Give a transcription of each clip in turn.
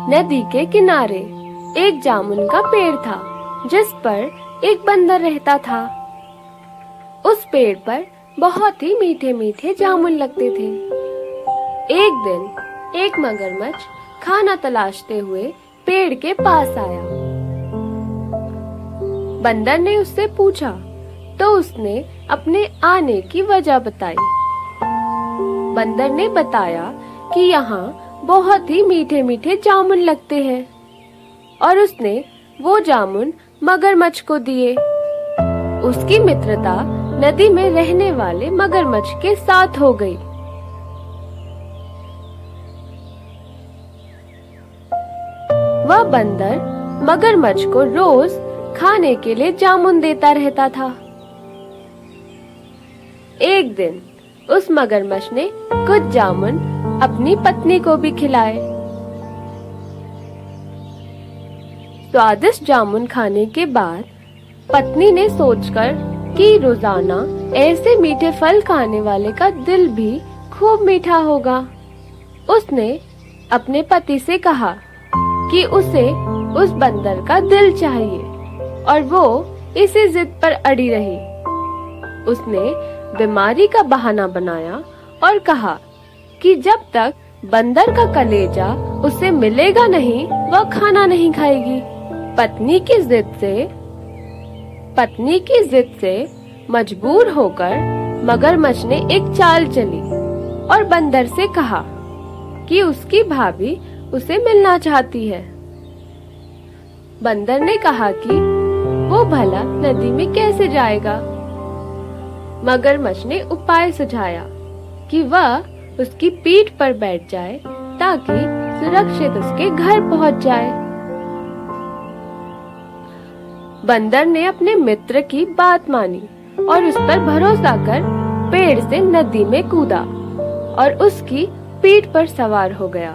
नदी के किनारे एक जामुन का पेड़ था, जिस पर एक बंदर रहता था। उस पेड़ पर बहुत ही मीठे मीठे जामुन लगते थे। एक दिन एक मगरमच्छ खाना तलाशते हुए पेड़ के पास आया। बंदर ने उससे पूछा तो उसने अपने आने की वजह बताई। बंदर ने बताया कि यहाँ बहुत ही मीठे मीठे जामुन लगते हैं और उसने वो जामुन मगरमच्छ को दिए। उसकी मित्रता नदी में रहने वाले मगरमच्छ के साथ हो गई। वह बंदर मगरमच्छ को रोज खाने के लिए जामुन देता रहता था। एक दिन उस मगरमच्छ ने कुछ जामुन अपनी पत्नी को भी खिलाए। स्वादिष्ट जामुन खाने के बाद पत्नी ने सोचकर कि रोजाना ऐसे मीठे फल खाने वाले का दिल भी खूब मीठा होगा, उसने अपने पति से कहा कि उसे उस बंदर का दिल चाहिए और वो इसी जिद पर अड़ी रही। उसने बीमारी का बहाना बनाया और कहा कि जब तक बंदर का कलेजा उसे मिलेगा नहीं, वह खाना नहीं खाएगी। पत्नी की जिद से मजबूर होकर मगरमच्छ ने एक चाल चली और बंदर से कहा कि उसकी भाभी उसे मिलना चाहती है। बंदर ने कहा कि वो भला नदी में कैसे जाएगा। मगरमच्छ ने उपाय सुझाया कि वह उसकी पीठ पर बैठ जाए ताकि सुरक्षित उसके घर पहुंच जाए। बंदर ने अपने मित्र की बात मानी और उस पर भरोसा कर पेड़ से नदी में कूदा और उसकी पीठ पर सवार हो गया।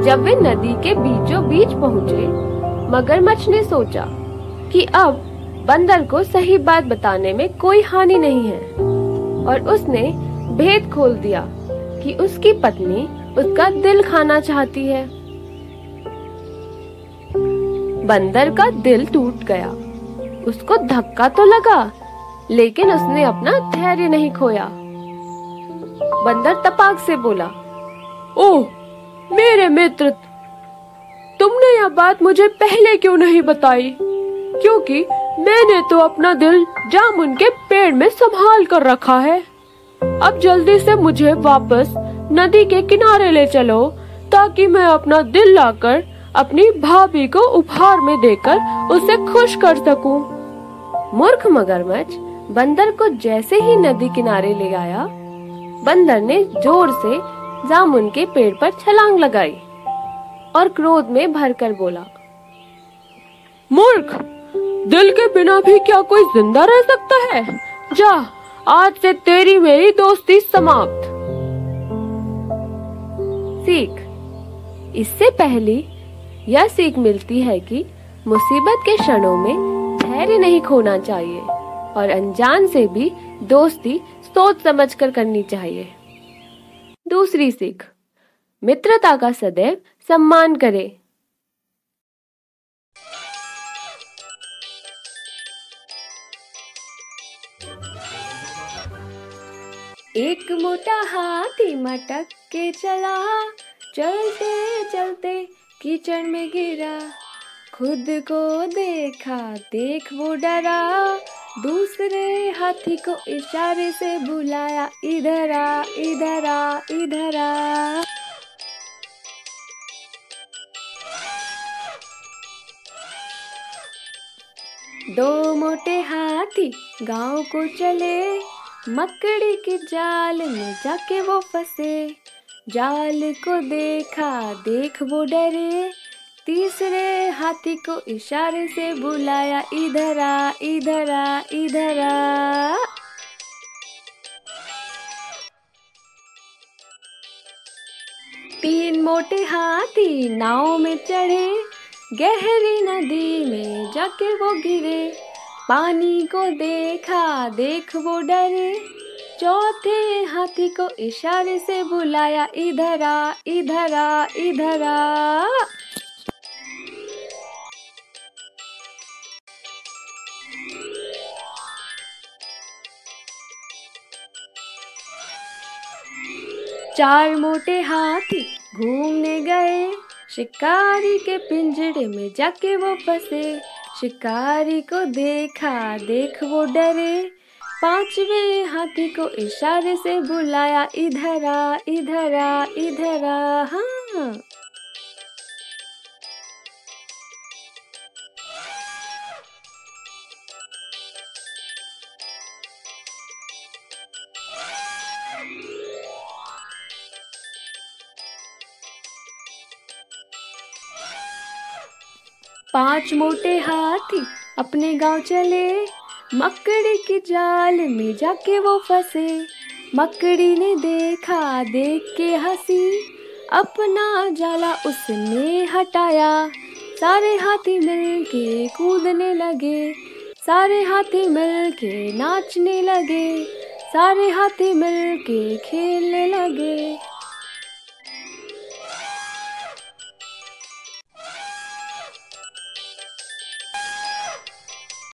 जब वे नदी के बीचों बीच पहुंचे, मगरमच्छ ने सोचा कि अब बंदर को सही बात बताने में कोई हानि नहीं है और उसने भेद खोल दिया कि उसकी पत्नी उसका दिल खाना चाहती है। बंदर का दिल टूट गया। उसको धक्का तो लगा, लेकिन उसने अपना धैर्य नहीं खोया। बंदर तपाक से बोला, ओह मेरे मित्र, तुमने यह बात मुझे पहले क्यों नहीं बताई? क्योंकि मैंने तो अपना दिल जामुन के पेड़ में संभाल कर रखा है। अब जल्दी से मुझे वापस नदी के किनारे ले चलो ताकि मैं अपना दिल लाकर अपनी भाभी को उपहार में देकर उसे खुश कर सकूं। मूर्ख मगरमच्छ बंदर को जैसे ही नदी किनारे ले आया, बंदर ने जोर से जामुन के पेड़ पर छलांग लगाई और क्रोध में भरकर बोला, मूर्ख, दिल के बिना भी क्या कोई जिंदा रह सकता है? जा, आज से तेरी मेरी दोस्ती समाप्त। सीख। इससे पहली यह सीख मिलती है कि मुसीबत के क्षणों में धैर्य नहीं खोना चाहिए और अनजान से भी दोस्ती सोच समझकर करनी चाहिए। दूसरी सीख, मित्रता का सदैव सम्मान करें। एक मोटा हाथी मटक के चला, चलते चलते कीचड़ में गिरा। खुद को देखा, देख वो डरा, दूसरे हाथी को इशारे से बुलाया, इधर आ, इधर आ, इधर आ। दो मोटे हाथी गांव को चले, मकड़ी के जाल में जाके वो फंसे। जाल को देखा, देख वो डरे, तीसरे हाथी को इशारे से बुलाया, इधर आ, इधर आ, इधर आ। तीन मोटे हाथी नाव में चढ़े, गहरी नदी में जाके वो गिरे। पानी को देखा, देख वो डरे, चौथे हाथी को इशारे से बुलाया, इधर आ, इधर आ, इधर आ। चार मोटे हाथी घूमने गए, शिकारी के पिंजरे में जाके वो फंसे। शिकारी को देखा, देख वो डरे। पांचवें हाथी को इशारे से बुलाया, इधर आ, इधर आ, इधर आ। हाँ। पांच मोटे हाथी अपने गांव चले, मकड़ी की जाल में जाके वो फंसे। मकड़ी ने देखा, देख के हंसी, अपना जाला उसने हटाया। सारे हाथी मिलके कूदने लगे, सारे हाथी मिलके नाचने लगे, सारे हाथी मिलके खेलने लगे।